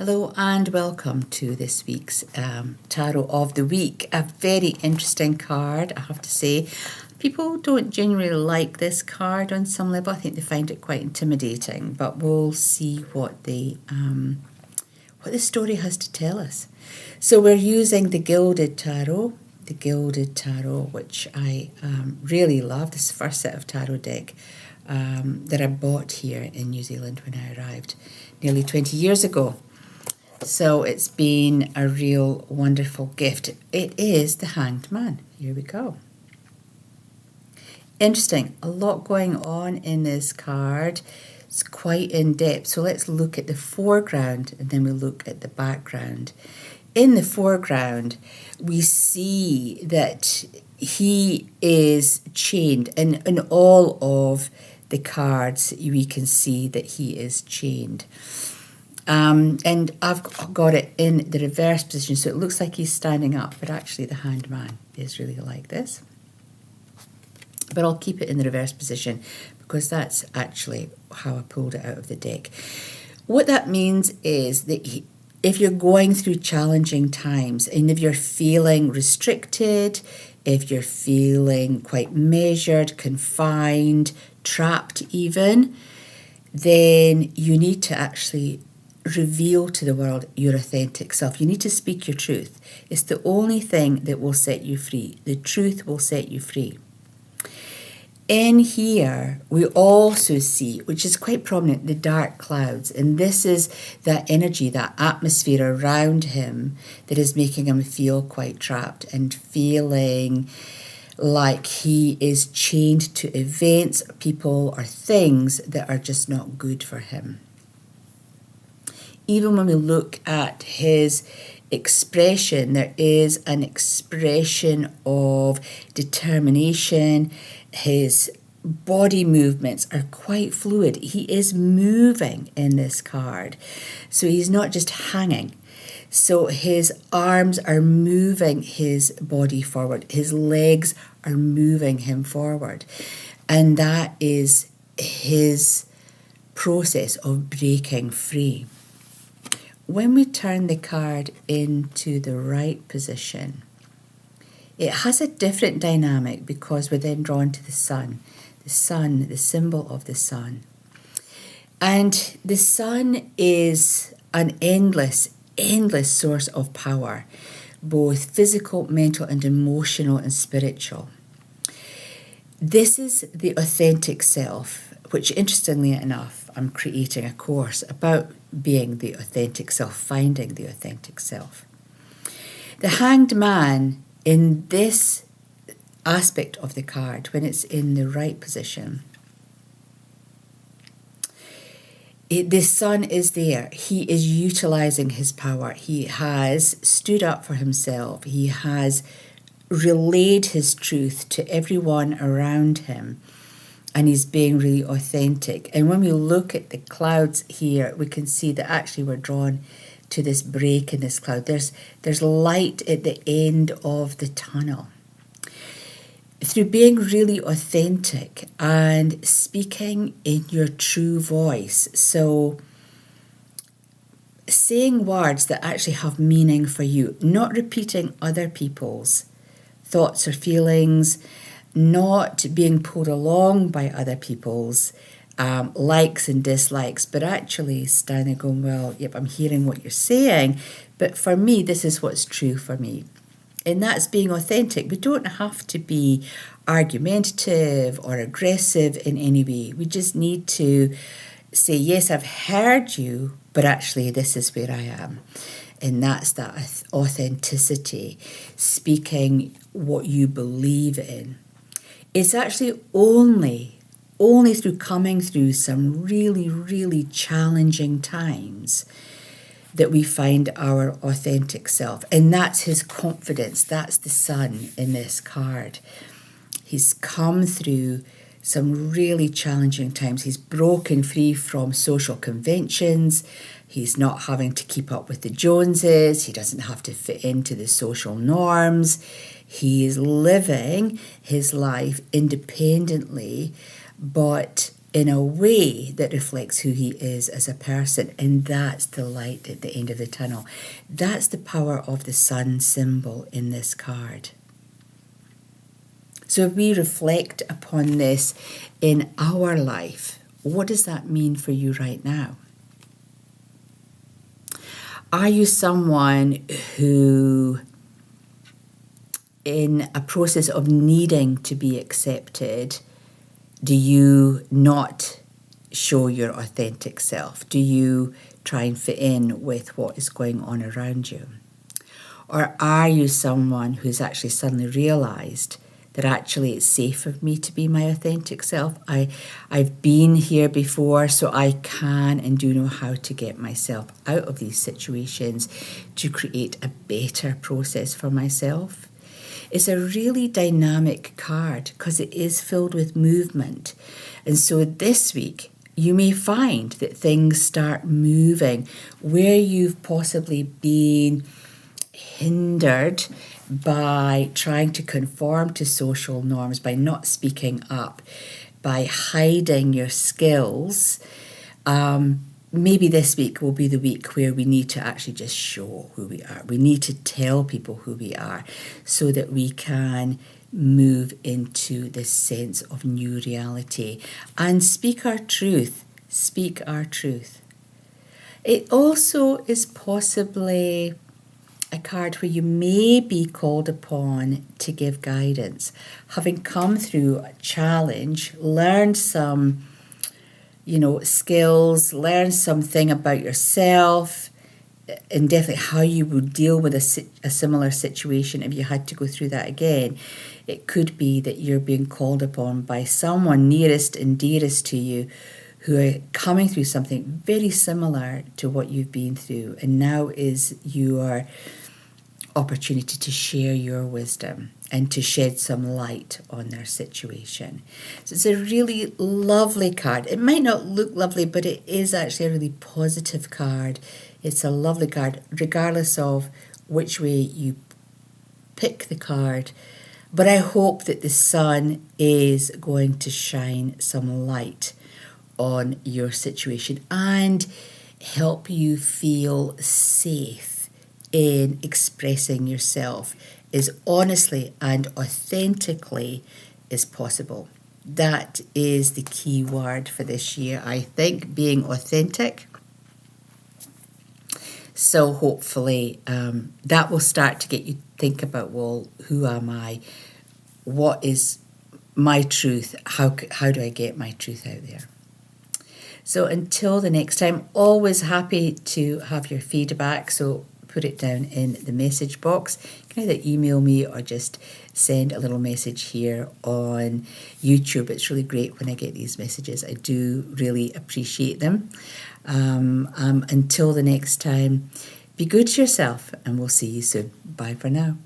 Hello and welcome to this week's Tarot of the Week. A very interesting card, I have to say. People don't generally like this card on some level. I think they find it quite intimidating, but we'll see what the story has to tell us. So we're using the Gilded Tarot, which I really love. This is the first set of tarot deck that I bought here in New Zealand when I arrived nearly 20 years ago. So it's been a real wonderful gift. It is the Hanged Man. Here we go. Interesting. A lot going on in this card. It's quite in depth. So let's look at the foreground and then we'll look at the background. In the foreground, we see that he is chained. And in all of the cards, we can see that he is chained. And I've got it in the reverse position, so it looks like he's standing up, but actually the Hanged Man is really like this. But I'll keep it in the reverse position because that's actually how I pulled it out of the deck. What that means is that if you're going through challenging times and if you're feeling restricted, if you're feeling quite measured, confined, trapped even, then you need to actually reveal to the world your authentic self. You need to speak your truth. It's the only thing that will set you free. The truth will set you free. In here, we also see, which is quite prominent, the dark clouds. And this is that energy, that atmosphere around him that is making him feel quite trapped and feeling like he is chained to events, people, or things that are just not good for him. Even when we look at his expression, there is an expression of determination. His body movements are quite fluid. He is moving in this card. So he's not just hanging. So his arms are moving his body forward. His legs are moving him forward. And that is his process of breaking free. When we turn the card into the right position, it has a different dynamic because we're then drawn to the sun, the symbol of the sun. And the sun is an endless source of power, both physical, mental, and emotional and spiritual. This is the authentic self, which interestingly enough, I'm creating a course about being the authentic self, finding the authentic self. The Hanged Man in this aspect of the card, when it's in the right position, the sun is there. He is utilizing his power. He has stood up for himself. He has relayed his truth to everyone around him. And he's being really authentic. And when we look at the clouds here, we can see that actually we're drawn to this break in this cloud. There's light at the end of the tunnel. Through being really authentic and speaking in your true voice. So saying words that actually have meaning for you, not repeating other people's thoughts or feelings, not being pulled along by other people's likes and dislikes, but actually standing going, well, yep, I'm hearing what you're saying, but for me, this is what's true for me. And that's being authentic. We don't have to be argumentative or aggressive in any way. We just need to say, yes, I've heard you, but actually this is where I am. And that's that authenticity, speaking what you believe in. It's actually only through coming through some really, really challenging times that we find our authentic self. And that's his confidence. That's the sun in this card. He's come through some really challenging times. He's broken free from social conventions. He's not having to keep up with the Joneses. He doesn't have to fit into the social norms. He is living his life independently, but in a way that reflects who he is as a person. And that's the light at the end of the tunnel. That's the power of the sun symbol in this card. So if we reflect upon this in our life, what does that mean for you right now? Are you someone who, in a process of needing to be accepted, do you not show your authentic self? Do you try and fit in with what is going on around you? Or are you someone who's actually suddenly realised that actually it's safe for me to be my authentic self? I've been here before, so I can and do know how to get myself out of these situations to create a better process for myself. It's a really dynamic card because it is filled with movement. And so this week, you may find that things start moving where you've possibly been hindered by trying to conform to social norms, by not speaking up, by hiding your skills. Maybe this week will be the week where we need to actually just show who we are. We need to tell people who we are so that we can move into this sense of new reality and speak our truth. Speak our truth. It also is possibly a card where you may be called upon to give guidance. Having come through a challenge, learned some skills, learn something about yourself, and definitely how you would deal with a similar situation if you had to go through that again. It could be that you're being called upon by someone nearest and dearest to you who are coming through something very similar to what you've been through, and now is your opportunity to share your wisdom and to shed some light on their situation. So it's a really lovely card. It might not look lovely, but it is actually a really positive card. It's a lovely card, regardless of which way you pick the card. But I hope that the sun is going to shine some light on your situation and help you feel safe in expressing yourself as honestly and authentically as possible. That is the key word for this year, I think, being authentic. So hopefully that will start to get you to think about, well, who am I? What is my truth? How do I get my truth out there? So until the next time, always happy to have your feedback. So put it down in the message box. You can either email me or just send a little message here on YouTube. It's really great when I get these messages. I do really appreciate them. Until the next time, be good to yourself and we'll see you soon. Bye for now.